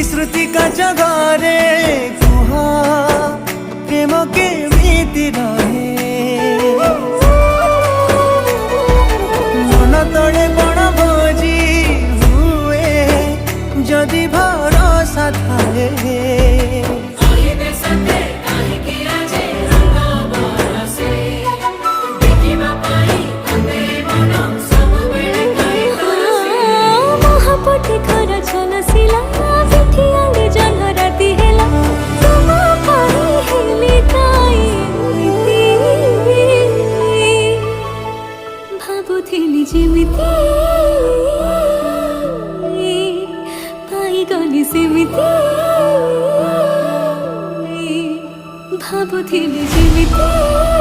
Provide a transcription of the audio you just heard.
श्रुति काच घरे कुह प्रेम केमिति रहे मन तले बण भोजी हुए जदि भरोसा थाए भाबुथिली जिमिति